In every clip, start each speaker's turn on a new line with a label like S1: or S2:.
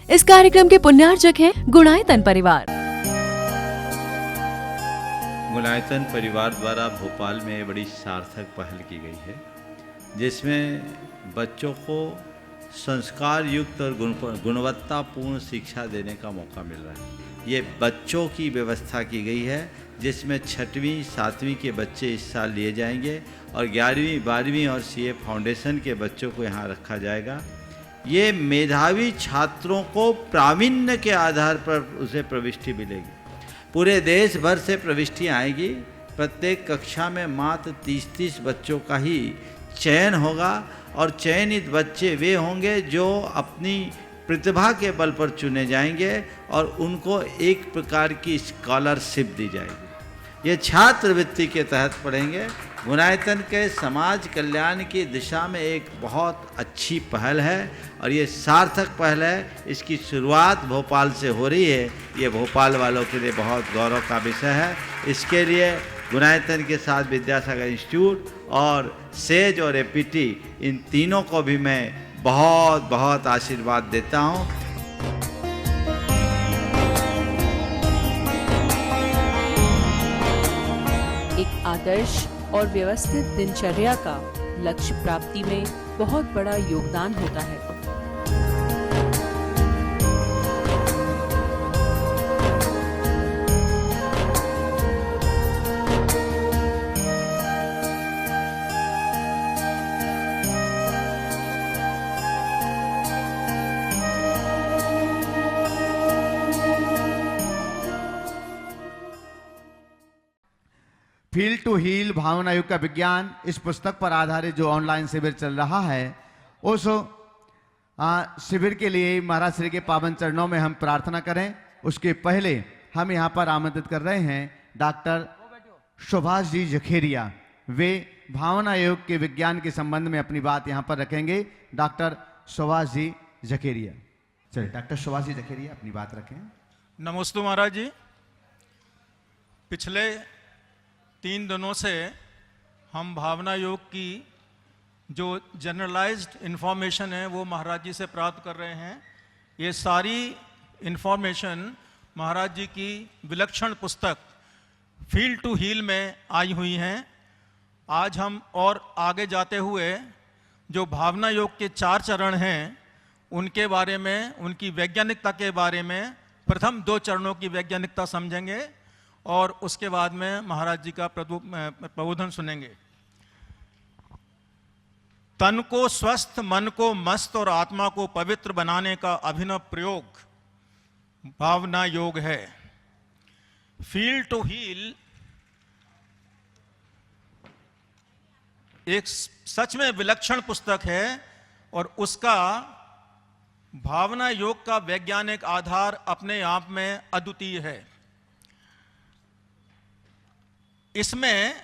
S1: इस कार्यक्रम के पुण्यार्जक हैं गुणायतन परिवार।
S2: गुणायतन परिवार द्वारा भोपाल में बड़ी सार्थक पहल की गई है, जिसमें बच्चों को संस्कार युक्त और गुणवत्तापूर्ण शिक्षा देने का मौका मिल रहा है। ये बच्चों की व्यवस्था की गई है, जिसमें 6वीं 7वीं के बच्चे इस साल लिए जाएंगे और 11वीं 12वीं और सीए फाउंडेशन के बच्चों को यहाँ रखा जाएगा। ये मेधावी छात्रों को प्रावीण्य के आधार पर उसे प्रविष्टि मिलेगी। पूरे देश भर से प्रविष्टियाँ आएगी। प्रत्येक कक्षा में मात्र 30-30 बच्चों का ही चयन होगा और चयनित बच्चे वे होंगे जो अपनी प्रतिभा के बल पर चुने जाएंगे और उनको एक प्रकार की स्कॉलरशिप दी जाएगी। ये छात्रवृत्ति के तहत पढ़ेंगे। गुणायतन के समाज कल्याण की दिशा में एक बहुत अच्छी पहल है और ये सार्थक पहल है। इसकी शुरुआत भोपाल से हो रही है। ये भोपाल वालों के लिए बहुत गौरव का विषय है। इसके लिए गुणायतन के साथ विद्यासागर इंस्टीट्यूट और सेज और एपीटी, इन तीनों को भी मैं बहुत बहुत आशीर्वाद देता हूँ।
S1: एक आदर्श और व्यवस्थित दिनचर्या का लक्ष्य प्राप्ति में बहुत बड़ा योगदान होता है।
S3: फील्ड टू हील भावना युग का विज्ञान, इस पुस्तक पर आधारित जो ऑनलाइन शिविर चल रहा है, उस शिविर के लिए महाराज श्री के पावन चरणों में हम प्रार्थना करें। उसके पहले हम यहाँ पर आमंत्रित कर रहे हैं डॉक्टर सुभाष जी जखेरिया। वे भावना योग के विज्ञान के संबंध में अपनी बात यहाँ पर रखेंगे। डॉक्टर सुभाष जी जखेरिया, चलिए डॉक्टर सुभाष जी जखेरिया अपनी बात रखें।
S4: नमस्ते महाराज जी। पिछले 3 दिनों से हम भावना योग की जो जनरलाइज्ड इन्फॉर्मेशन है वो महाराज जी से प्राप्त कर रहे हैं। ये सारी इन्फॉर्मेशन महाराज जी की विलक्षण पुस्तक फील्ड टू हील में आई हुई हैं। आज हम और आगे जाते हुए जो भावना योग के 4 चरण हैं उनके बारे में, उनकी वैज्ञानिकता के बारे में प्रथम 2 चरणों की वैज्ञानिकता समझेंगे और उसके बाद में महाराज जी का प्रबोधन सुनेंगे। तन को स्वस्थ, मन को मस्त और आत्मा को पवित्र बनाने का अभिनव प्रयोग भावना योग है। फील टू हील एक सच में विलक्षण पुस्तक है और उसका भावना योग का वैज्ञानिक आधार अपने आप में अद्वितीय है। इसमें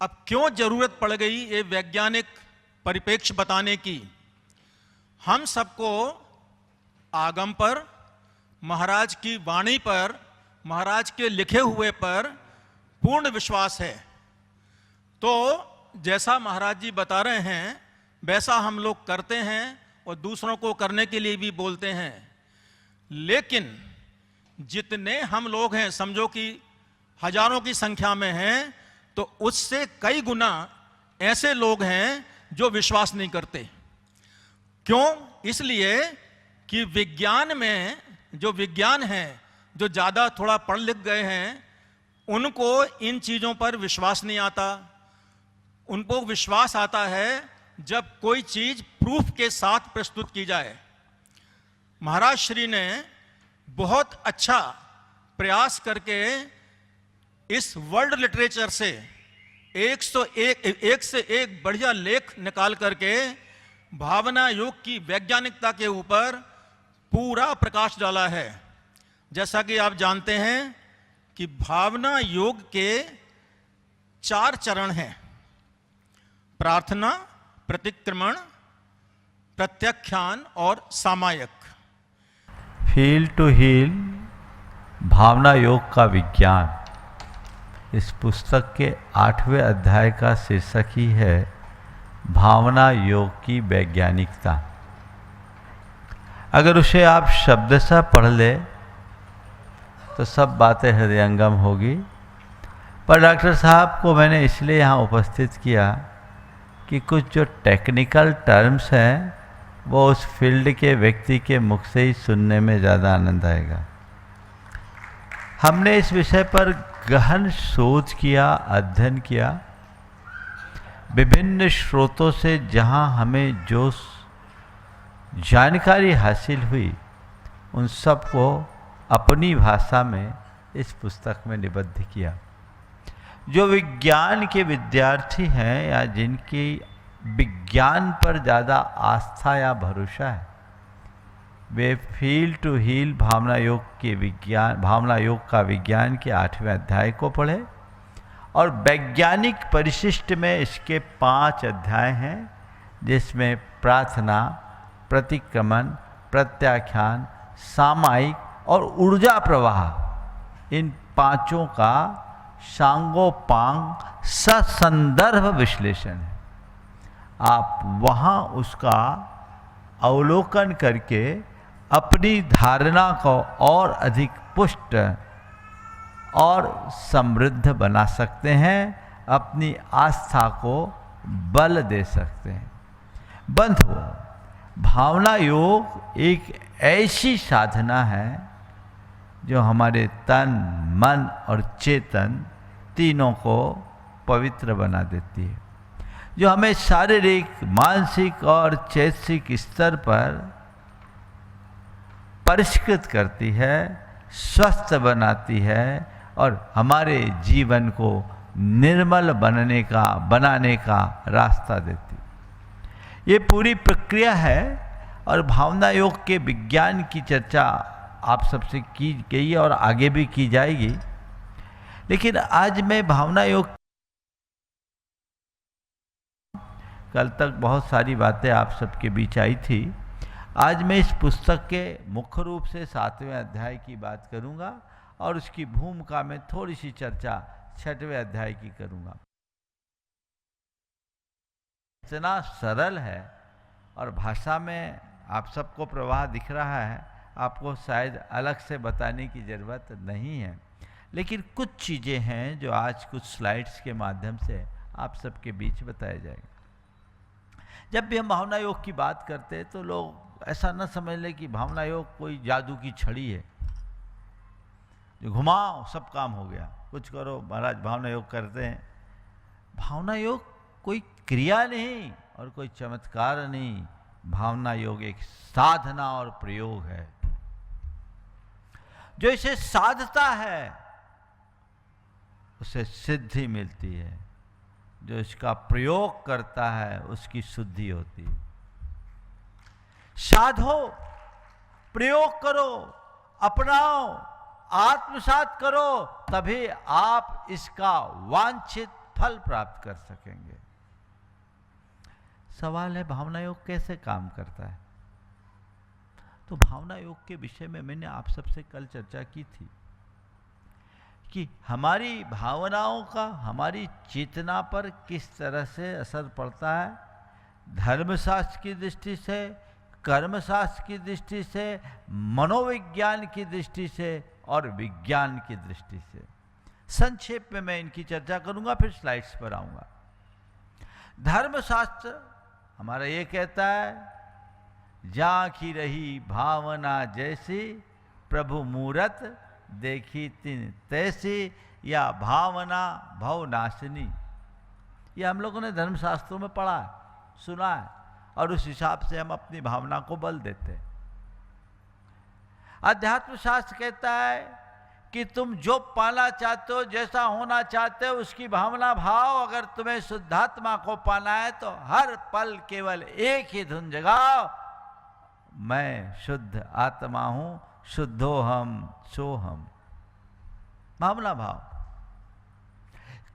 S4: अब क्यों जरूरत पड़ गई ये वैज्ञानिक परिप्रेक्ष्य बताने की? हम सबको आगम पर, महाराज की वाणी पर, महाराज के लिखे हुए पर पूर्ण विश्वास है। तो जैसा महाराज जी बता रहे हैं वैसा हम लोग करते हैं और दूसरों को करने के लिए भी बोलते हैं। लेकिन जितने हम लोग हैं, समझो कि हजारों की संख्या में हैं, तो उससे कई गुना ऐसे लोग हैं जो विश्वास नहीं करते। क्यों? इसलिए कि विज्ञान में जो विज्ञान है, जो ज़्यादा थोड़ा पढ़ लिख गए हैं, उनको इन चीज़ों पर विश्वास नहीं आता। उनको विश्वास आता है जब कोई चीज़ प्रूफ के साथ प्रस्तुत की जाए। महाराज श्री ने बहुत अच्छा प्रयास करके इस वर्ल्ड लिटरेचर से 101 से एक बढ़िया लेख निकाल करके भावना योग की वैज्ञानिकता के ऊपर पूरा प्रकाश डाला है। जैसा कि आप जानते हैं कि भावना योग के 4 चरण हैं: प्रार्थना, प्रतिक्रमण, प्रत्याख्यान और सामायक।
S2: फील टू हील भावना योग का विज्ञान, इस पुस्तक के 8वें अध्याय का शीर्षक ही है भावना योग की वैज्ञानिकता। अगर उसे आप शब्दशः पढ़ ले तो सब बातें हृदयंगम होगी। पर डॉक्टर साहब को मैंने इसलिए यहाँ उपस्थित किया कि कुछ जो टेक्निकल टर्म्स हैं वो उस फील्ड के व्यक्ति के मुख से ही सुनने में ज़्यादा आनंद आएगा। हमने इस विषय पर गहन शोध किया, अध्ययन किया, विभिन्न स्रोतों से जहाँ हमें जो जानकारी हासिल हुई उन सब को अपनी भाषा में इस पुस्तक में निबद्ध किया। जो विज्ञान के विद्यार्थी हैं या जिनकी विज्ञान पर ज़्यादा आस्था या भरोसा है, वे फील टू हील भावना योग का विज्ञान के 8वें अध्याय को पढ़े और वैज्ञानिक परिशिष्ट में इसके 5 अध्याय हैं, जिसमें प्रार्थना, प्रतिक्रमण, प्रत्याख्यान, सामायिक और ऊर्जा प्रवाह, इन 5 का सांगोपांग ससंदर्भ विश्लेषण है। आप वहाँ उसका अवलोकन करके अपनी धारणा को और अधिक पुष्ट और समृद्ध बना सकते हैं, अपनी आस्था को बल दे सकते हैं। बंधुओं, भावना योग एक ऐसी साधना है जो हमारे तन, मन और चेतन तीनों को पवित्र बना देती है, जो हमें शारीरिक, मानसिक और चैतसिक स्तर पर परिष्कृत करती है, स्वस्थ बनाती है और हमारे जीवन को निर्मल बनाने का रास्ता देती है। ये पूरी प्रक्रिया है और भावना योग के विज्ञान की चर्चा आप सबसे की गई और आगे भी की जाएगी। लेकिन आज मैं भावना योग, कल तक बहुत सारी बातें आप सबके बीच आई थी, आज मैं इस पुस्तक के मुख्य रूप से 7वें अध्याय की बात करूंगा और उसकी भूमिका में थोड़ी सी चर्चा 6वें अध्याय की करूंगा। इतना सरल है और भाषा में आप सबको प्रवाह दिख रहा है, आपको शायद अलग से बताने की ज़रूरत नहीं है, लेकिन कुछ चीज़ें हैं जो आज कुछ स्लाइड्स के माध्यम से आप सबके बीच बताया जाएगा। जब भी हम भावना योग की बात करते हैं तो लोग ऐसा न समझ लें कि भावना योग कोई जादू की छड़ी है जो घुमाओ सब काम हो गया, कुछ करो महाराज भावना योग करते हैं। भावना योग कोई क्रिया नहीं और कोई चमत्कार नहीं, भावना योग एक साधना और प्रयोग है। जो इसे साधता है उसे सिद्धि मिलती है, जो इसका प्रयोग करता है उसकी शुद्धि होती है। साधो, प्रयोग करो, अपनाओ, आत्मसात करो, तभी आप इसका वांछित फल प्राप्त कर सकेंगे। सवाल है भावना योग कैसे काम करता है? तो भावना योग के विषय में मैंने आप सबसे कल चर्चा की थी कि हमारी भावनाओं का हमारी चेतना पर किस तरह से असर पड़ता है, धर्मशास्त्र की दृष्टि से, कर्मशास्त्र की दृष्टि से, मनोविज्ञान की दृष्टि से और विज्ञान की दृष्टि से। संक्षेप में मैं इनकी चर्चा करूंगा, फिर स्लाइड्स पर आऊंगा। धर्मशास्त्र हमारा ये कहता है, जाखी रही भावना जैसी, प्रभु मूरत देखी तिन तैसी, या भावना भवनाशिनी। ये हम लोगों ने धर्मशास्त्रों में पढ़ा है, सुना है और उस हिसाब से हम अपनी भावना को बल देते हैं। अध्यात्म शास्त्र कहता है कि तुम जो पाना चाहते हो, जैसा होना चाहते हो, उसकी भावना भाव। अगर तुम्हें शुद्धात्मा को पाना है तो हर पल केवल एक ही धुन जगाओ, मैं शुद्ध आत्मा हूं, शुद्धो हम सो हम। भावना भाव।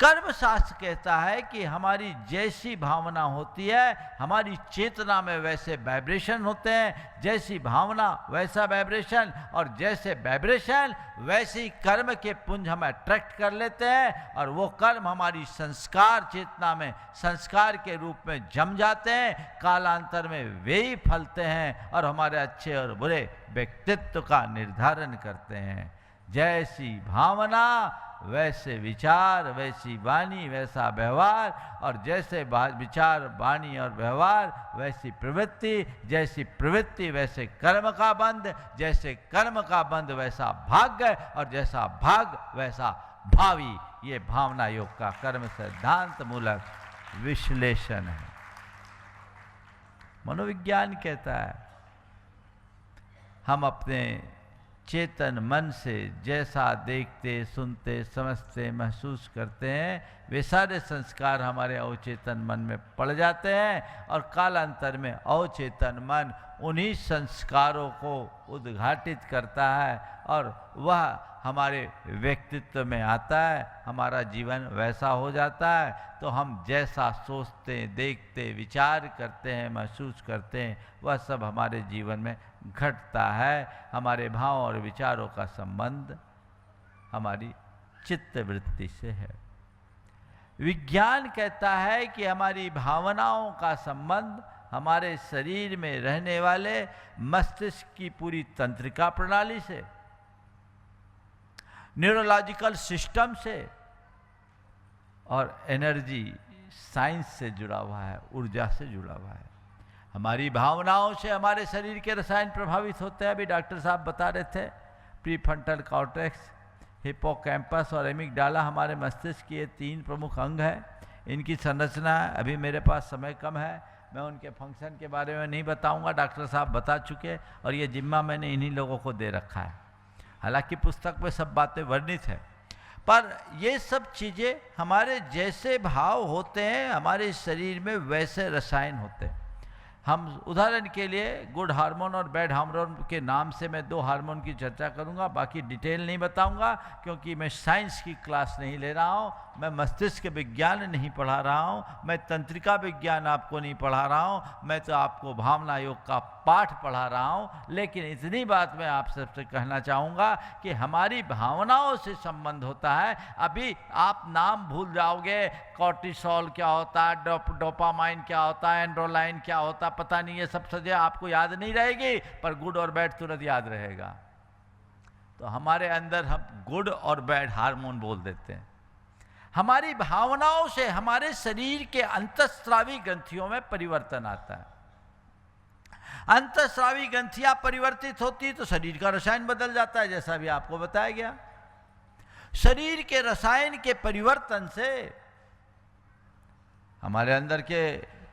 S5: कर्म शास्त्र कहता है कि हमारी जैसी भावना होती है, हमारी चेतना में वैसे वाइब्रेशन होते हैं, जैसी भावना वैसा वाइब्रेशन, और जैसे वाइब्रेशन वैसे ही कर्म के पुंज हम अट्रैक्ट कर लेते हैं, और वो कर्म हमारी संस्कार चेतना में संस्कार के रूप में जम जाते हैं, कालांतर में वे ही फलते हैं और हमारे अच्छे और बुरे व्यक्तित्व का निर्धारण करते हैं। जैसी भावना वैसे विचार, वैसी वाणी वैसा व्यवहार, और जैसे विचार वाणी और व्यवहार वैसी प्रवृत्ति, जैसी प्रवृत्ति वैसे कर्म का बंध, जैसे कर्म का बंध वैसा भाग्य, और जैसा भाग्य वैसा भावी। ये भावना योग का कर्म सिद्धांत मूलक विश्लेषण है। मनोविज्ञान कहता है हम अपने चेतन मन से जैसा देखते, सुनते, समझते, महसूस करते हैं, वे सारे संस्कार हमारे अवचेतन मन में पड़ जाते हैं, और कालांतर में अवचेतन मन उन्हीं संस्कारों को उद्घाटित करता है और वह हमारे व्यक्तित्व में आता है, हमारा जीवन वैसा हो जाता है। तो हम जैसा सोचते, देखते, विचार करते हैं, महसूस करते हैं, वह सब हमारे जीवन में घटता है। हमारे भाव और विचारों का संबंध हमारी चित्त वृत्ति से है। विज्ञान कहता है कि हमारी भावनाओं का संबंध हमारे शरीर में रहने वाले मस्तिष्क की पूरी तंत्रिका प्रणाली से, न्यूरोलॉजिकल सिस्टम से और एनर्जी साइंस से जुड़ा हुआ है, ऊर्जा से जुड़ा हुआ है। हमारी भावनाओं से हमारे शरीर के रसायन प्रभावित होते हैं। अभी डॉक्टर साहब बता रहे थे, प्रीफ्रंटल कॉर्टेक्स, हिप्पोकैम्पस और एमिगडाला हमारे मस्तिष्क के 3 प्रमुख अंग हैं। इनकी संरचना, अभी मेरे पास समय कम है, मैं उनके फंक्शन के बारे में नहीं बताऊंगा, डॉक्टर साहब बता चुके, और ये जिम्मा मैंने इन्हीं लोगों को दे रखा है। हालांकि पुस्तक में सब बातें वर्णित है, पर ये सब चीज़ें हमारे जैसे भाव होते हैं, हमारे शरीर में वैसे रसायन होते हैं। हम उदाहरण के लिए गुड हार्मोन और बैड हार्मोन के नाम से मैं 2 हार्मोन की चर्चा करूंगा, बाकी डिटेल नहीं बताऊंगा, क्योंकि मैं साइंस की क्लास नहीं ले रहा हूं, मैं मस्तिष्क विज्ञान नहीं पढ़ा रहा हूं, मैं तंत्रिका विज्ञान आपको नहीं पढ़ा रहा हूं, मैं तो आपको भावना योग का पाठ पढ़ा रहा हूं। लेकिन इतनी बात मैं आप सबसे कहना चाहूँगा कि हमारी भावनाओं से संबंध होता है। अभी आप नाम भूल जाओगे, कॉर्टिसोल क्या होता है, डोपामाइन क्या होता है, एंड्रोलाइन क्या होता है, पता नहीं, ये सब चीजें आपको याद नहीं रहेगी, पर गुड और बैड तुरंत याद रहेगा। तो हमारे अंदर हम गुड और बैड हार्मोन बोल देते हैं। हमारी भावनाओं से हमारे शरीर के अंतःस्रावी ग्रंथियों में परिवर्तन आता है। अंतःस्रावी ग्रंथियां परिवर्तित होती तो शरीर का रसायन बदल जाता है, जैसा भी आपको बताया गया। शरीर के रसायन के परिवर्तन से हमारे अंदर के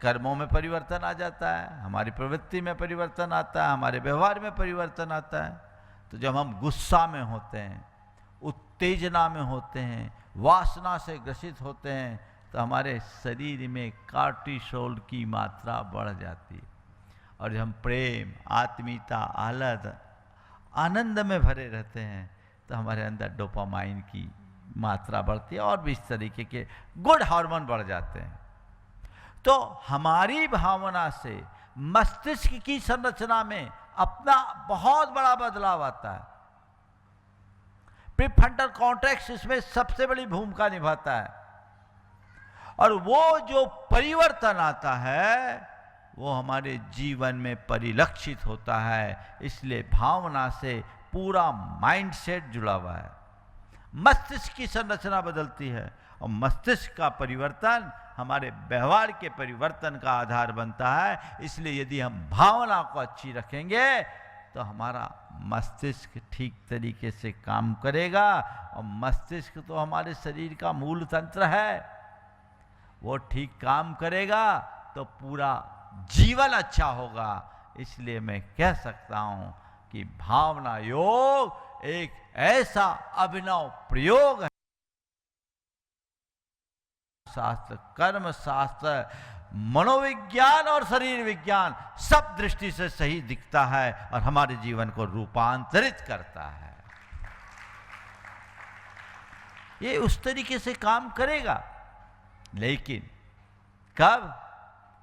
S5: कर्मों में परिवर्तन आ जाता है, हमारी प्रवृत्ति में परिवर्तन आता है, हमारे व्यवहार में परिवर्तन आता है। तो जब हम गुस्सा में होते हैं, उत्तेजना में होते हैं, वासना से ग्रसित होते हैं, तो हमारे शरीर में कॉर्टिसोल की मात्रा बढ़ जाती है। और जब हम प्रेम, आत्मीयता, आह्लाद, आनंद में भरे रहते हैं, तो हमारे अंदर डोपामाइन की मात्रा बढ़ती है और भी इस तरीके के गुड हार्मोन बढ़ जाते हैं। तो हमारी भावना से मस्तिष्क की संरचना में अपना बहुत बड़ा बदलाव आता है। प्रीफ्रंटल कॉर्टेक्स इसमें सबसे बड़ी भूमिका निभाता है, और वो जो परिवर्तन आता है वो हमारे जीवन में परिलक्षित होता है। इसलिए भावना से पूरा माइंडसेट जुड़ा हुआ है। मस्तिष्क की संरचना बदलती है, और मस्तिष्क का परिवर्तन हमारे व्यवहार के परिवर्तन का आधार बनता है। इसलिए यदि हम भावना को अच्छी रखेंगे तो हमारा मस्तिष्क ठीक तरीके से काम करेगा, और मस्तिष्क तो हमारे शरीर का मूल तंत्र है, वो ठीक काम करेगा तो पूरा जीवन अच्छा होगा। इसलिए मैं कह सकता हूं कि भावना योग एक ऐसा अभिनव प्रयोग है। शास्त्र, कर्म शास्त्र, मनोविज्ञान और शरीर विज्ञान सब दृष्टि से सही दिखता है और हमारे जीवन को रूपांतरित करता है। ये उस तरीके से काम करेगा, लेकिन कब?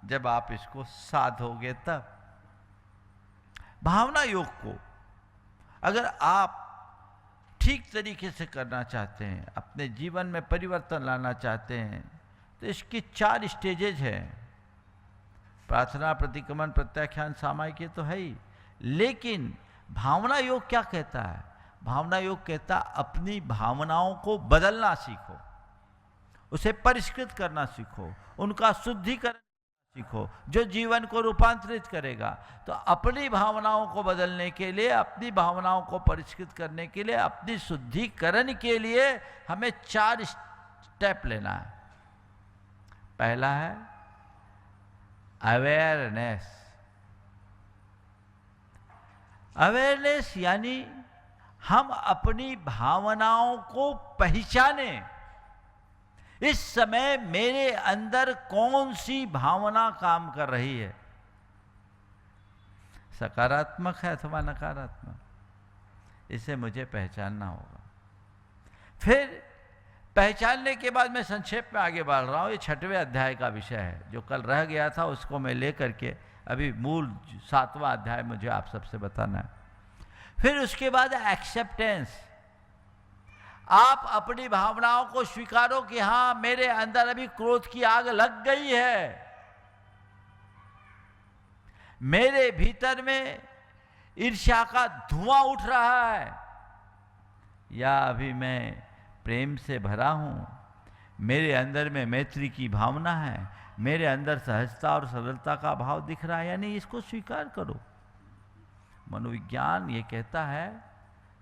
S5: जब आप इसको साधोगे तब। भावना योग को अगर आप ठीक तरीके से करना चाहते हैं, अपने जीवन में परिवर्तन लाना चाहते हैं, तो इसकी 4 स्टेजेज हैं। प्रार्थना, प्रतिक्रमण, प्रत्याख्यान, सामायिक, ये तो है ही, लेकिन भावना योग क्या कहता है? भावना योग कहता है अपनी भावनाओं को बदलना सीखो, उसे परिष्कृत करना सीखो, उनका शुद्धिकरण सीखो, जो जीवन को रूपांतरित करेगा। तो अपनी भावनाओं को बदलने के लिए, अपनी भावनाओं को परिष्कृत करने के लिए, अपनी शुद्धिकरण के लिए हमें 4 स्टेप लेना है। पहला है अवेयरनेस। अवेयरनेस यानी हम अपनी भावनाओं को पहचाने। इस समय मेरे अंदर कौन सी भावना काम कर रही है, सकारात्मक है अथवा नकारात्मक, इसे मुझे पहचानना होगा। फिर पहचानने के बाद मैं संक्षेप में आगे बढ़ रहा हूं। ये 6वें अध्याय का विषय है, जो कल रह गया था उसको मैं लेकर के अभी मूल 7वां अध्याय मुझे आप सबसे बताना है। फिर उसके बाद एक्सेप्टेंस। आप अपनी भावनाओं को स्वीकारो कि हां, मेरे अंदर अभी क्रोध की आग लग गई है, मेरे भीतर में ईर्ष्या का धुआं उठ रहा है, या अभी मैं प्रेम से भरा हूं, मेरे अंदर में मैत्री की भावना है, मेरे अंदर सहजता और सरलता का भाव दिख रहा है। यानी इसको स्वीकार करो। मनोविज्ञान ये कहता है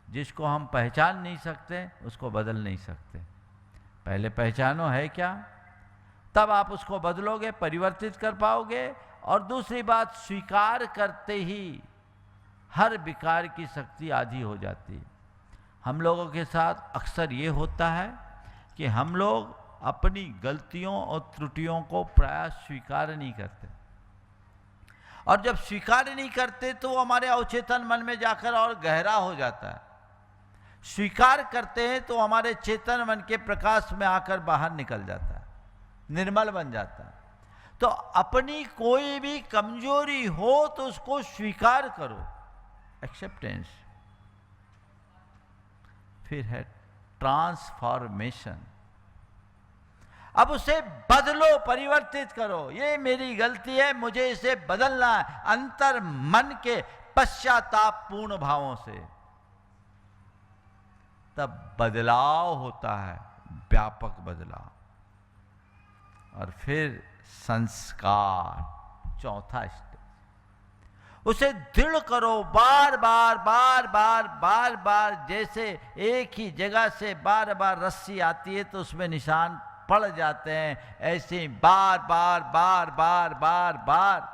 S5: जिसको हम पहचान नहीं सकते उसको बदल नहीं सकते। पहले पहचानो है क्या, तब आप उसको बदलोगे, परिवर्तित कर पाओगे। और दूसरी बात, स्वीकार करते ही हर विकार की शक्ति आधी हो जाती है। हम लोगों के साथ अक्सर ये होता है कि हम लोग अपनी गलतियों और त्रुटियों को प्रायः स्वीकार नहीं करते, और जब स्वीकार नहीं करते तो वो हमारे अवचेतन मन में जाकर और गहरा हो जाता है। स्वीकार करते हैं तो हमारे चेतन मन के प्रकाश में आकर बाहर निकल जाता है, निर्मल बन जाता है। तो अपनी कोई भी कमजोरी हो तो उसको स्वीकार करो, एक्सेप्टेंस। फिर है ट्रांसफॉर्मेशन। अब उसे बदलो, परिवर्तित करो। ये मेरी गलती है, मुझे इसे बदलना है, अंतर मन के पश्चाताप पूर्ण भावों से। तब बदलाव होता है, व्यापक बदलाव। और फिर संस्कार, चौथा स्टेप। उसे दृढ़ करो, बार बार बार बार बार बार। जैसे एक ही जगह से बार बार रस्सी आती है तो उसमें निशान पड़ जाते हैं, ऐसे ही बार बार बार बार बार बार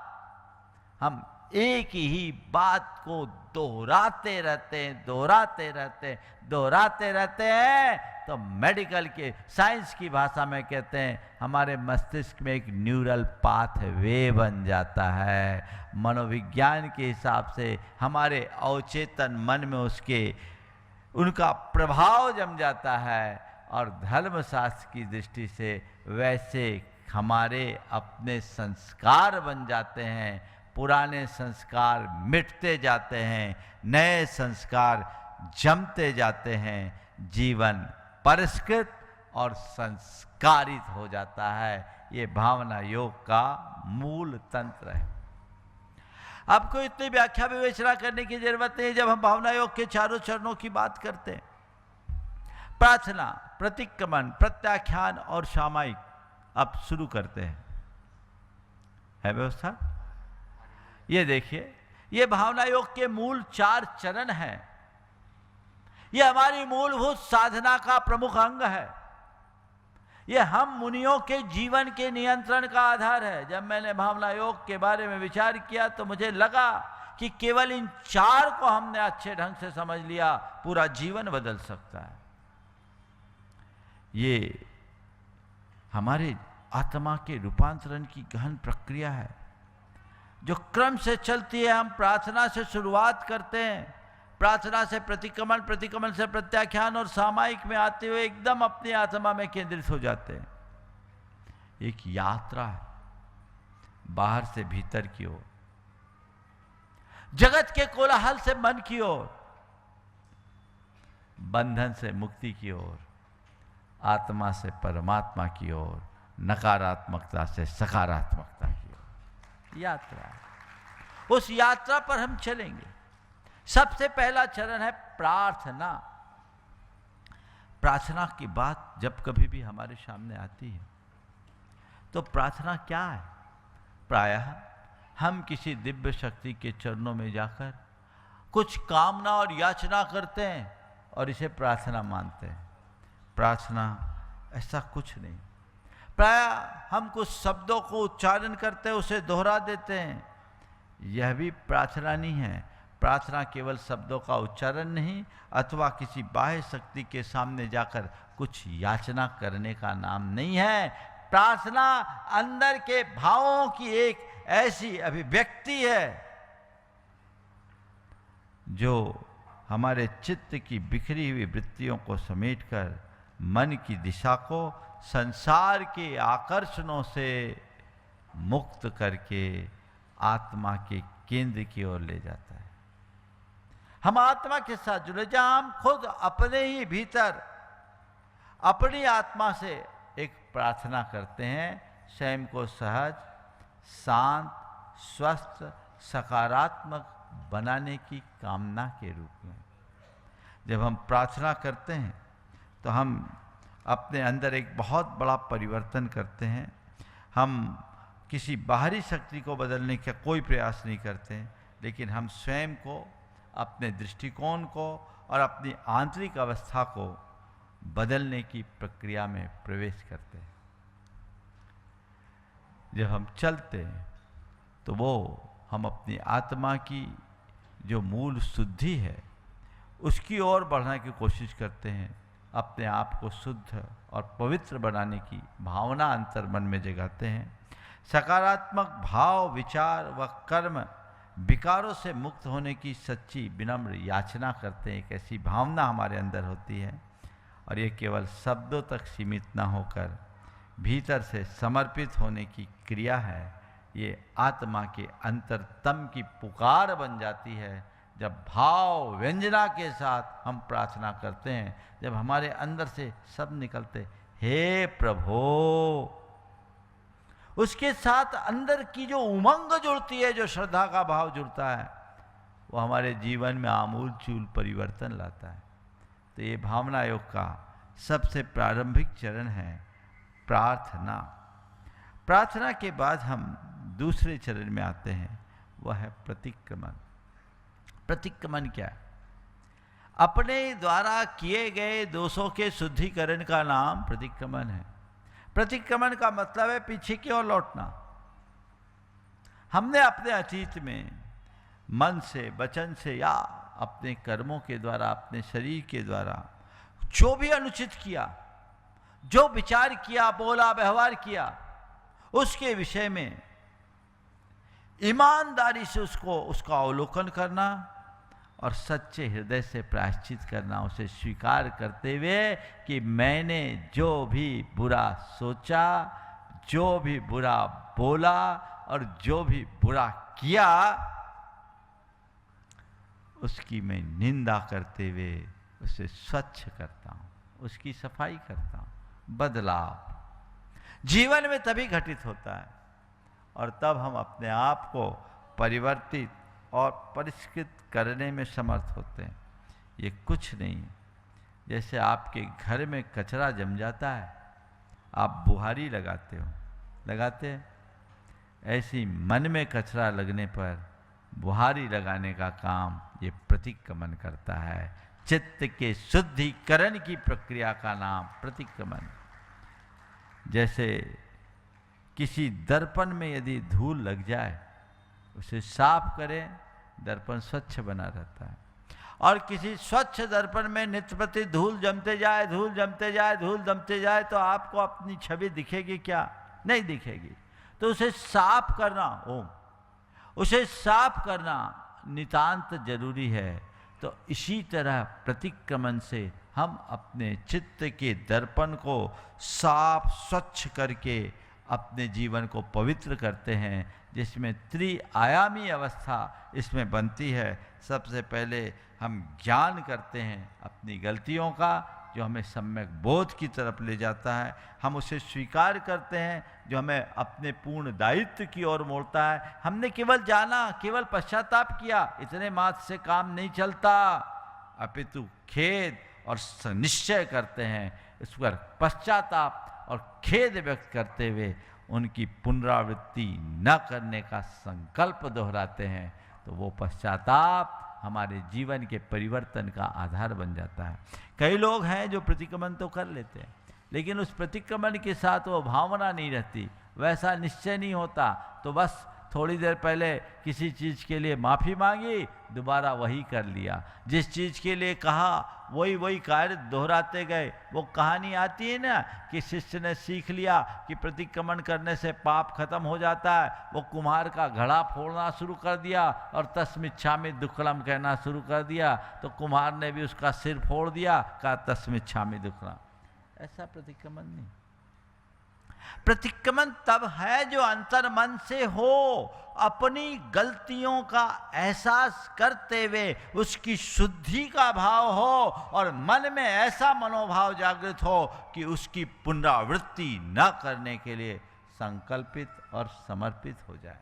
S5: हम एक ही बात को दोहराते रहते हैं, दोहराते रहते हैं, दोहराते रहते हैं। तो मेडिकल के, साइंस की भाषा में कहते हैं, हमारे मस्तिष्क में एक न्यूरल पाथवे बन जाता है। मनोविज्ञान के हिसाब से हमारे अवचेतन मन में उनका प्रभाव जम जाता है। और धर्मशास्त्र की दृष्टि से वैसे हमारे अपने संस्कार बन जाते हैं। पुराने संस्कार मिटते जाते हैं, नए संस्कार जमते जाते हैं, जीवन परिष्कृत और संस्कारित हो जाता है। ये भावना योग का मूल तंत्र है। आपको इतनी व्याख्या विवेचना करने की जरूरत नहीं जब हम भावना योग के चारों चरणों की बात करते हैं। प्रार्थना, प्रतिक्रमण, प्रत्याख्यान और सामायिक अब शुरू करते हैं। है व्यवस्था? ये देखिए, ये भावना योग के मूल 4 चरण हैं। ये हमारी मूलभूत साधना का प्रमुख अंग है। ये हम मुनियों के जीवन के नियंत्रण का आधार है। जब मैंने भावना योग के बारे में विचार किया तो मुझे लगा कि केवल इन 4 को हमने अच्छे ढंग से समझ लिया, पूरा जीवन बदल सकता है। ये हमारे आत्मा के रूपांतरण की गहन प्रक्रिया है जो क्रम से चलती है। हम प्रार्थना से शुरुआत करते हैं, प्रार्थना से प्रतिक्रमण, प्रतिक्रमण से प्रत्याख्यान और सामायिक में आते हुए एकदम अपनी आत्मा में केंद्रित हो जाते हैं। एक यात्रा है बाहर से भीतर की ओर, जगत के कोलाहल से मन की ओर, बंधन से मुक्ति की ओर, आत्मा से परमात्मा की ओर, नकारात्मकता से सकारात्मकता की ओर यात्रा है। उस यात्रा पर हम चलेंगे। सबसे पहला चरण है प्रार्थना। प्रार्थना की बात जब कभी भी हमारे सामने आती है तो प्रार्थना क्या है? प्रायः हम किसी दिव्य शक्ति के चरणों में जाकर कुछ कामना और याचना करते हैं और इसे प्रार्थना मानते हैं। प्रार्थना ऐसा कुछ नहीं। प्रायः हम कुछ शब्दों को उच्चारण करते हैं, उसे दोहरा देते हैं, यह भी प्रार्थना नहीं है। प्रार्थना केवल शब्दों का उच्चारण नहीं अथवा किसी बाह्य शक्ति के सामने जाकर कुछ याचना करने का नाम नहीं है। प्रार्थना अंदर के भावों की एक ऐसी अभिव्यक्ति है जो हमारे चित्त की बिखरी हुई वृत्तियों को समेटकर मन की दिशा को संसार के आकर्षणों से मुक्त करके आत्मा के केंद्र की ओर ले जाता है। हम आत्मा के साथ जुड़े, जहां हम खुद अपने ही भीतर अपनी आत्मा से एक प्रार्थना करते हैं, स्वयं को सहज, शांत, स्वस्थ, सकारात्मक बनाने की कामना के रूप में। जब हम प्रार्थना करते हैं तो हम अपने अंदर एक बहुत बड़ा परिवर्तन करते हैं। हम किसी बाहरी शक्ति को बदलने का कोई प्रयास नहीं करते हैं, लेकिन हम स्वयं को, अपने दृष्टिकोण को और अपनी आंतरिक अवस्था को बदलने की प्रक्रिया में प्रवेश करते हैं। जब हम चलते हैं तो वो हम अपनी आत्मा की जो मूल शुद्धि है उसकी ओर बढ़ने की कोशिश करते हैं। अपने आप को शुद्ध और पवित्र बनाने की भावना अंतर मन में जगाते हैं। सकारात्मक भाव, विचार व कर्म विकारों से मुक्त होने की सच्ची विनम्र याचना करते हैं। एक ऐसी भावना हमारे अंदर होती है और ये केवल शब्दों तक सीमित न होकर भीतर से समर्पित होने की क्रिया है। ये आत्मा के अंतरतम की पुकार बन जाती है। जब भाव व्यंजना के साथ हम प्रार्थना करते हैं, जब हमारे अंदर से शब्द निकलते हे प्रभु, उसके साथ अंदर की जो उमंग जुड़ती है, जो श्रद्धा का भाव जुड़ता है, वो हमारे जीवन में आमूल चूल परिवर्तन लाता है। तो ये भावना योग का सबसे प्रारंभिक चरण है प्रार्थना। प्रार्थना के बाद हम दूसरे चरण में आते हैं, वह है प्रतिक्रमण। प्रतिक्रमण क्या है? अपने द्वारा किए गए दोषों के शुद्धिकरण का नाम प्रतिक्रमण है। प्रतिक्रमण का मतलब है पीछे की ओर लौटना। हमने अपने अतीत में मन से, वचन से या अपने कर्मों के द्वारा, अपने शरीर के द्वारा जो भी अनुचित किया, जो विचार किया, बोला, व्यवहार किया, उसके विषय में ईमानदारी से उसका अवलोकन करना और सच्चे हृदय से प्रायश्चित करना, उसे स्वीकार करते हुए कि मैंने जो भी बुरा सोचा, जो भी बुरा बोला और जो भी बुरा किया, उसकी मैं निंदा करते हुए उसे स्वच्छ करता हूँ, उसकी सफाई करता हूँ। बदलाव जीवन में तभी घटित होता है और तब हम अपने आप को परिवर्तित और परिष्कृत करने में समर्थ होते हैं। ये कुछ नहीं है, जैसे आपके घर में कचरा जम जाता है, आप बुहारी लगाते हो, लगाते हैं, ऐसी मन में कचरा लगने पर बुहारी लगाने का काम ये प्रतिक्रमण करता है। चित्त के शुद्धिकरण की प्रक्रिया का नाम प्रतिक्रमण। जैसे किसी दर्पण में यदि धूल लग जाए, उसे साफ करें, दर्पण स्वच्छ बना रहता है। और किसी स्वच्छ दर्पण में नित्य प्रति धूल जमते जाए, धूल जमते जाए, धूल जमते जाए, तो आपको अपनी छवि दिखेगी क्या? नहीं दिखेगी। तो उसे साफ करना, उसे साफ करना नितांत जरूरी है। तो इसी तरह प्रतिक्रमण से हम अपने चित्त के दर्पण को साफ स्वच्छ करके अपने जीवन को पवित्र करते हैं, जिसमें त्रिआयामी अवस्था इसमें बनती है। सबसे पहले हम ज्ञान करते हैं अपनी गलतियों का, जो हमें सम्यक बोध की तरफ ले जाता है। हम उसे स्वीकार करते हैं, जो हमें अपने पूर्ण दायित्व की ओर मोड़ता है। हमने केवल जाना, केवल पश्चाताप किया, इतने मात्र से काम नहीं चलता, अपितु खेद और निश्चय करते हैं, इस पर पश्चाताप और खेद व्यक्त करते हुए उनकी पुनरावृत्ति न करने का संकल्प दोहराते हैं, तो वो पश्चाताप हमारे जीवन के परिवर्तन का आधार बन जाता है। कई लोग हैं जो प्रतिक्रमण तो कर लेते हैं, लेकिन उस प्रतिक्रमण के साथ वो भावना नहीं रहती, वैसा निश्चय नहीं होता, तो बस थोड़ी देर पहले किसी चीज़ के लिए माफ़ी मांगी, दोबारा वही कर लिया, जिस चीज़ के लिए कहा वही कार्य दोहराते गए। वो कहानी आती है ना कि शिष्य ने सीख लिया कि प्रतिक्रमण करने से पाप खत्म हो जाता है, वो कुम्हार का घड़ा फोड़ना शुरू कर दिया और तस्मिच्छामि दुक्कड़म कहना शुरू कर दिया, तो कुम्हार ने भी उसका सिर फोड़ दिया, कहा तस्मिच्छामि दुक्कड़म। ऐसा प्रतिक्रमण नहीं। प्रतिक्रमण तब है जो अंतर मन से हो, अपनी गलतियों का एहसास करते हुए उसकी शुद्धि का भाव हो और मन में ऐसा मनोभाव जागृत हो कि उसकी पुनरावृत्ति न करने के लिए संकल्पित और समर्पित हो जाए।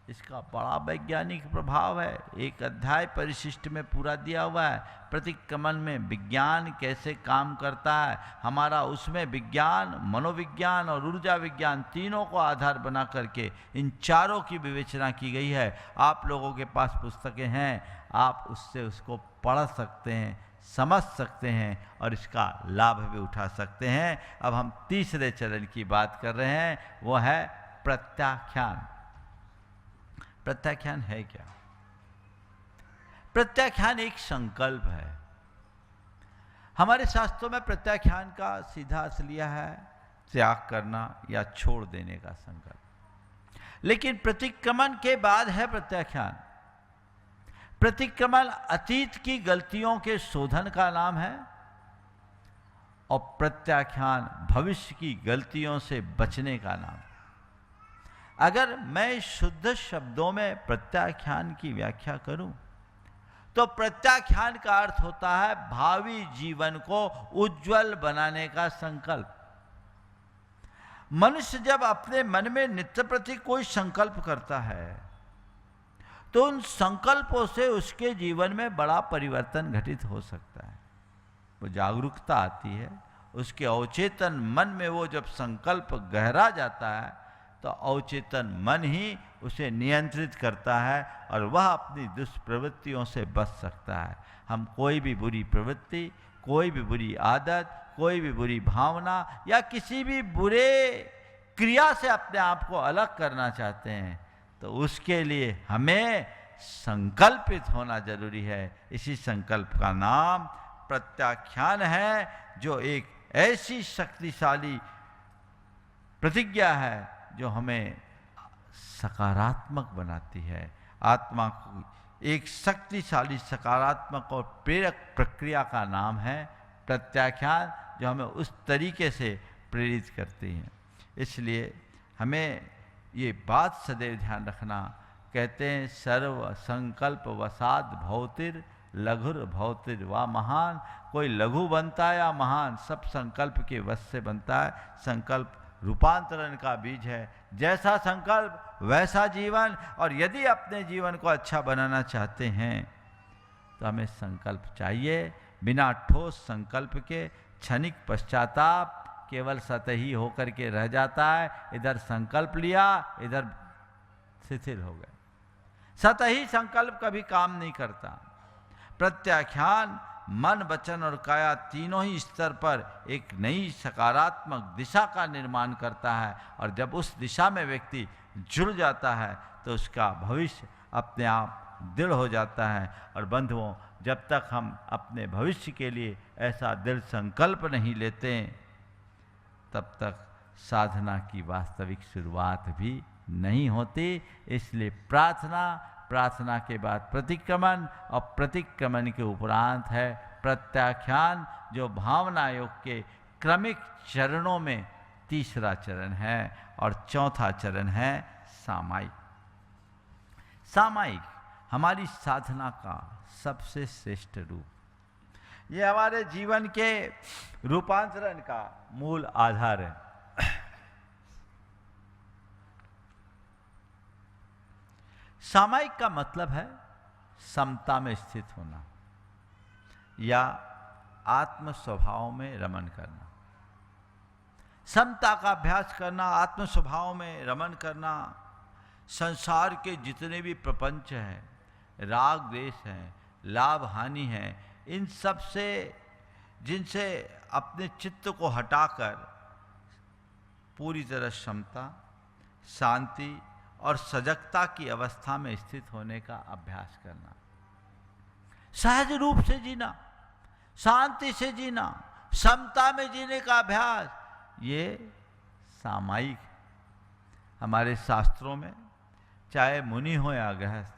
S5: इसका बड़ा वैज्ञानिक प्रभाव है, एक अध्याय परिशिष्ट में पूरा दिया हुआ है। प्रतिक्रमण में विज्ञान कैसे काम करता है, हमारा उसमें विज्ञान, मनोविज्ञान और ऊर्जा विज्ञान तीनों को आधार बना करके इन चारों की विवेचना की गई है। आप लोगों के पास पुस्तकें हैं, आप उससे उसको पढ़ सकते हैं, समझ सकते हैं और इसका लाभ भी उठा सकते हैं। अब हम तीसरे चरण की बात कर रहे हैं, वो है प्रत्याख्यान। प्रत्याख्यान है क्या? प्रत्याख्यान एक संकल्प है। हमारे शास्त्रों में प्रत्याख्यान का सीधा अर्थ लिया है त्याग करना या छोड़ देने का संकल्प, लेकिन प्रतिक्रमण के बाद है प्रत्याख्यान। प्रतिक्रमण अतीत की गलतियों के शोधन का नाम है और प्रत्याख्यान भविष्य की गलतियों से बचने का नाम है। अगर मैं शुद्ध शब्दों में प्रत्याख्यान की व्याख्या करूं तो प्रत्याख्यान का अर्थ होता है भावी जीवन को उज्जवल बनाने का संकल्प। मनुष्य जब अपने मन में नित्य प्रति कोई संकल्प करता है तो उन संकल्पों से उसके जीवन में बड़ा परिवर्तन घटित हो सकता है। वो जागरूकता आती है, उसके अवचेतन मन में वो जब संकल्प गहरा जाता है तो अवचेतन मन ही उसे नियंत्रित करता है और वह अपनी दुष्प्रवृत्तियों से बच सकता है। हम कोई भी बुरी प्रवृत्ति, कोई भी बुरी आदत, कोई भी बुरी भावना या किसी भी बुरे क्रिया से अपने आप को अलग करना चाहते हैं तो उसके लिए हमें संकल्पित होना जरूरी है। इसी संकल्प का नाम प्रत्याख्यान है, जो एक ऐसी शक्तिशाली प्रतिज्ञा है जो हमें सकारात्मक बनाती है। आत्मा को एक शक्तिशाली सकारात्मक और प्रेरक प्रक्रिया का नाम है प्रत्याख्यान, जो हमें उस तरीके से प्रेरित करती है। इसलिए हमें ये बात सदैव ध्यान रखना, कहते हैं सर्व संकल्प वसाद भौतिर लघुर भौतिर व महान। कोई लघु बनता है या महान, सब संकल्प के वश से बनता है। संकल्प रूपांतरण का बीज है, जैसा संकल्प वैसा जीवन। और यदि अपने जीवन को अच्छा बनाना चाहते हैं तो हमें संकल्प चाहिए। बिना ठोस संकल्प के क्षणिक पश्चाताप केवल सतही होकर के रह जाता है। इधर संकल्प लिया, इधर शिथिल हो गए। सतही संकल्प कभी काम नहीं करता। प्रत्याख्यान मन, वचन और काया तीनों ही स्तर पर एक नई सकारात्मक दिशा का निर्माण करता है और जब उस दिशा में व्यक्ति जुड़ जाता है तो उसका भविष्य अपने आप दृढ़ हो जाता है। और बंधुओं, जब तक हम अपने भविष्य के लिए ऐसा दृढ़ संकल्प नहीं लेते तब तक साधना की वास्तविक शुरुआत भी नहीं होती। इसलिए प्रार्थना, प्रार्थना के बाद प्रतिक्रमण और प्रतिक्रमण के उपरांत है प्रत्याख्यान, जो भावना योग के क्रमिक चरणों में तीसरा चरण है, और चौथा चरण है सामायिक। सामायिक हमारी साधना का सबसे श्रेष्ठ रूप, ये हमारे जीवन के रूपांतरण का मूल आधार है। सामायिक का मतलब है समता में स्थित होना या आत्म स्वभाव में रमन करना। समता का अभ्यास करना, आत्म स्वभाव में रमन करना, संसार के जितने भी प्रपंच हैं, राग द्वेष हैं, लाभ हानि है, इन सब से, जिनसे अपने चित्त को हटाकर पूरी तरह क्षमता, शांति और सजगता की अवस्था में स्थित होने का अभ्यास करना, सहज रूप से जीना, शांति से जीना, समता में जीने का अभ्यास, ये सामायिक। हमारे शास्त्रों में चाहे मुनि हो या गृहस्थ,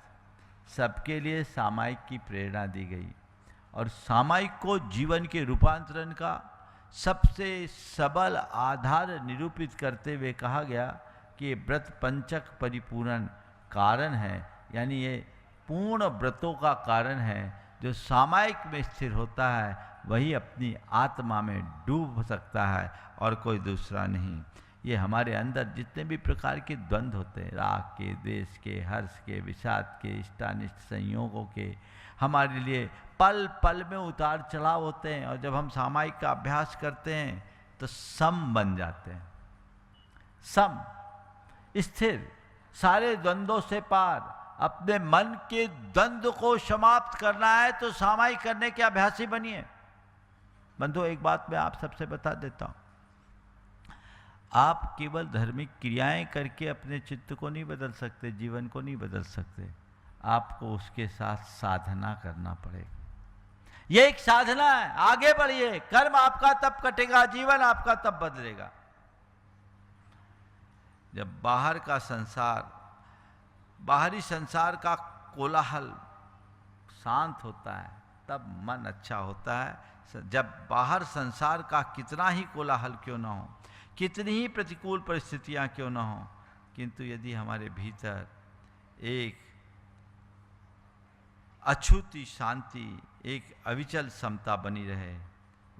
S5: सबके लिए सामायिक की प्रेरणा दी गई, और सामायिक को जीवन के रूपांतरण का सबसे सबल आधार निरूपित करते हुए कहा गया कि व्रत पंचक परिपूर्ण कारण है, यानी ये पूर्ण व्रतों का कारण है। जो सामायिक में स्थिर होता है वही अपनी आत्मा में डूब सकता है और कोई दूसरा नहीं। ये हमारे अंदर जितने भी प्रकार के द्वंद्व होते हैं, राग के, द्वेष के, हर्ष के, विषाद के, इष्टानिष्ट संयोगों के, हमारे लिए पल पल में उतार चढ़ाव होते हैं, और जब हम सामायिक का अभ्यास करते हैं तो सम बन जाते हैं। सम, स्थिर, सारे द्वंद्वों से पार, अपने मन के द्वंद्व को समाप्त करना है तो सामायिक करने के अभ्यासी बनिए। बंधु, एक बात मैं आप सबसे बता देता हूं, आप केवल धार्मिक क्रियाएं करके अपने चित्त को नहीं बदल सकते, जीवन को नहीं बदल सकते, आपको उसके साथ साधना करना पड़ेगा। ये एक साधना है, आगे बढ़िए, कर्म आपका तब कटेगा, जीवन आपका तब बदलेगा। जब बाहर का संसार, बाहरी संसार का कोलाहल शांत होता है तब मन अच्छा होता है। जब बाहर संसार का कितना ही कोलाहल क्यों ना हो, कितनी ही प्रतिकूल परिस्थितियां क्यों ना हो, किंतु यदि हमारे भीतर एक अछूती शांति, एक अविचल समता बनी रहे,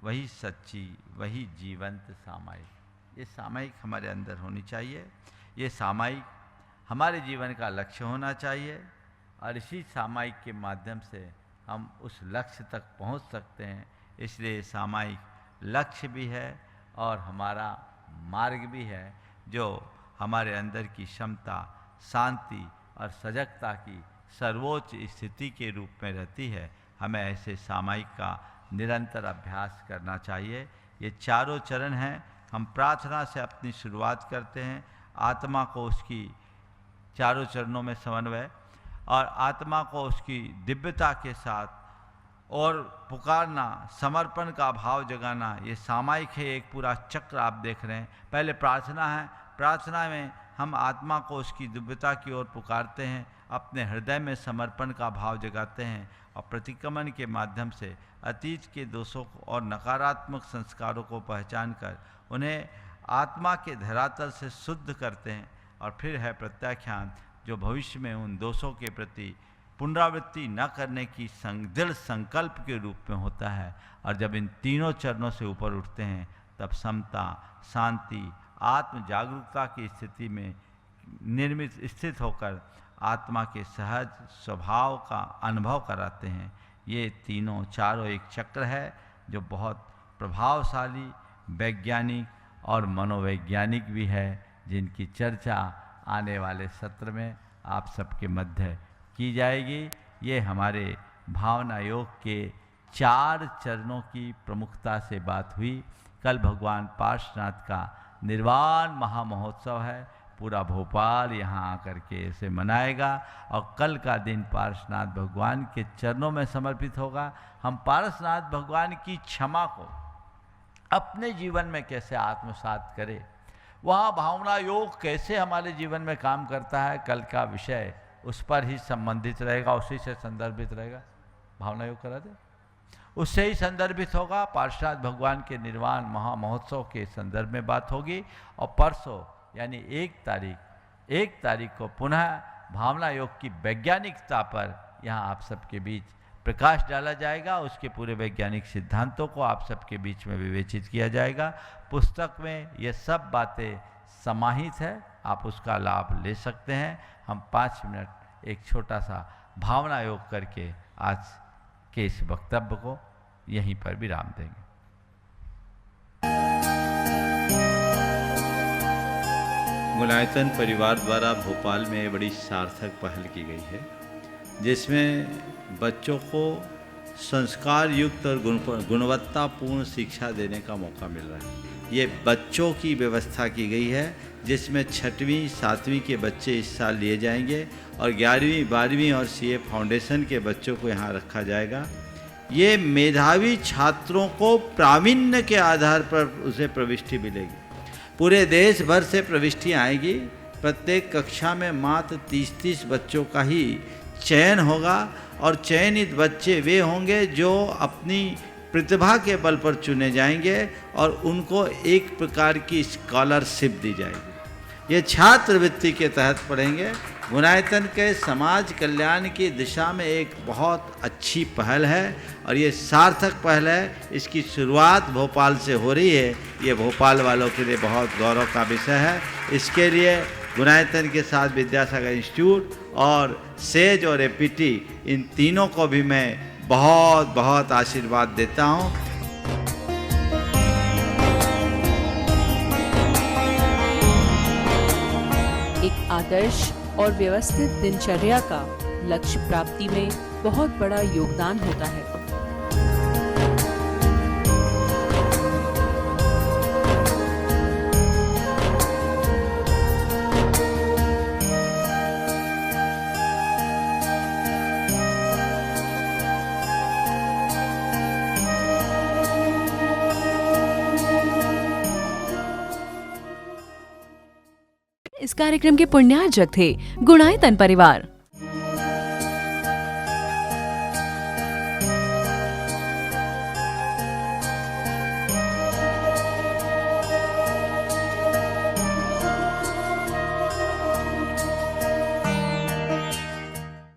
S5: वही सच्ची, वही जीवंत सामायिक। ये सामायिक हमारे अंदर होनी चाहिए, ये सामायिक हमारे जीवन का लक्ष्य होना चाहिए, और इसी सामायिक के माध्यम से हम उस लक्ष्य तक पहुंच सकते हैं। इसलिए सामायिक लक्ष्य भी है और हमारा मार्ग भी है, जो हमारे अंदर की क्षमता, शांति और सजगता की सर्वोच्च स्थिति के रूप में रहती है। हमें ऐसे सामायिक का निरंतर अभ्यास करना चाहिए। ये चारों चरण हैं। हम प्रार्थना से अपनी शुरुआत करते हैं, आत्मा को उसकी चारों चरणों में समन्वय और आत्मा को उसकी दिव्यता के साथ और पुकारना, समर्पण का भाव जगाना, ये सामायिक है। एक पूरा चक्र आप देख रहे हैं। पहले प्रार्थना है, प्रार्थना में हम आत्मा को उसकी दिव्यता की ओर पुकारते हैं, अपने हृदय में समर्पण का भाव जगाते हैं, और प्रतिक्रमण के माध्यम से अतीत के दोषों को और नकारात्मक संस्कारों को पहचान कर उन्हें आत्मा के धरातल से शुद्ध करते हैं। और फिर है प्रत्याख्यान, जो भविष्य में उन दोषों के प्रति पुनरावृत्ति न करने की दृढ़ संकल्प के रूप में होता है। और जब इन तीनों चरणों से ऊपर उठते हैं तब समता, शांति, आत्म जागरूकता की स्थिति में निर्मित स्थित होकर आत्मा के सहज स्वभाव का अनुभव कराते हैं। ये तीनों चारों एक चक्र है जो बहुत प्रभावशाली, वैज्ञानिक और मनोवैज्ञानिक भी है, जिनकी चर्चा आने वाले सत्र में आप सबके मध्य की जाएगी। ये हमारे भावना योग के 4 चरणों की प्रमुखता से बात हुई। कल भगवान पार्श्वनाथ का निर्वाण महामहोत्सव है, पूरा भोपाल यहाँ आकर के इसे मनाएगा, और कल का दिन पार्श्वनाथ भगवान के चरणों में समर्पित होगा। हम पार्श्वनाथ भगवान की क्षमा को अपने जीवन में कैसे आत्मसात करें, वहाँ भावना योग कैसे हमारे जीवन में काम करता है, कल का विषय उस पर ही संबंधित रहेगा, उसी से संदर्भित रहेगा। भावना योग करा दे, उससे ही संदर्भित होगा। पार्षद भगवान के निर्वाण महामहोत्सव के संदर्भ में बात होगी। और परसों यानी 1 तारीख को पुनः भावना योग की वैज्ञानिकता पर यहाँ आप सबके बीच प्रकाश डाला जाएगा। उसके पूरे वैज्ञानिक सिद्धांतों को आप सबके बीच में विवेचित किया जाएगा। पुस्तक में ये सब बातें समाहित है, आप उसका लाभ ले सकते हैं। हम 5 मिनट एक छोटा सा भावना योग करके आज के इस वक्तव्य को यहीं पर विराम देंगे।
S2: मुलायतन परिवार द्वारा भोपाल में बड़ी सार्थक पहल की गई है, जिसमें बच्चों को संस्कार युक्त और गुणवत्तापूर्ण शिक्षा देने का मौका मिल रहा है। ये बच्चों की व्यवस्था की गई है, जिसमें 6वीं 7वीं के बच्चे इस साल लिए जाएंगे और 11वीं 12वीं और सीए फाउंडेशन के बच्चों को यहाँ रखा जाएगा। ये मेधावी छात्रों को प्रावीण्य के आधार पर उसे प्रविष्टि मिलेगी। पूरे देश भर से प्रविष्टियाँ आएगी। प्रत्येक कक्षा में मात्र 30-30 बच्चों का ही चयन होगा और चयनित बच्चे वे होंगे जो अपनी प्रतिभा के बल पर चुने जाएंगे और उनको एक प्रकार की स्कॉलरशिप दी जाएगी। ये छात्रवृत्ति के तहत पढ़ेंगे। मुलायतन के समाज कल्याण की दिशा में एक बहुत अच्छी पहल है और ये सार्थक पहल है। इसकी शुरुआत भोपाल से हो रही है। ये भोपाल वालों के लिए बहुत गौरव का विषय है। इसके लिए मुलायतन के साथ विद्यासागर इंस्टीट्यूट और सेज और एपीटी, इन तीनों को भी मैं बहुत बहुत आशीर्वाद देता हूँ।
S1: एक आदर्श और व्यवस्थित दिनचर्या का लक्ष्य प्राप्ति में बहुत बड़ा योगदान होता है।
S6: इस कार्यक्रम के पुण्यार्जक थे गुणायतन परिवार।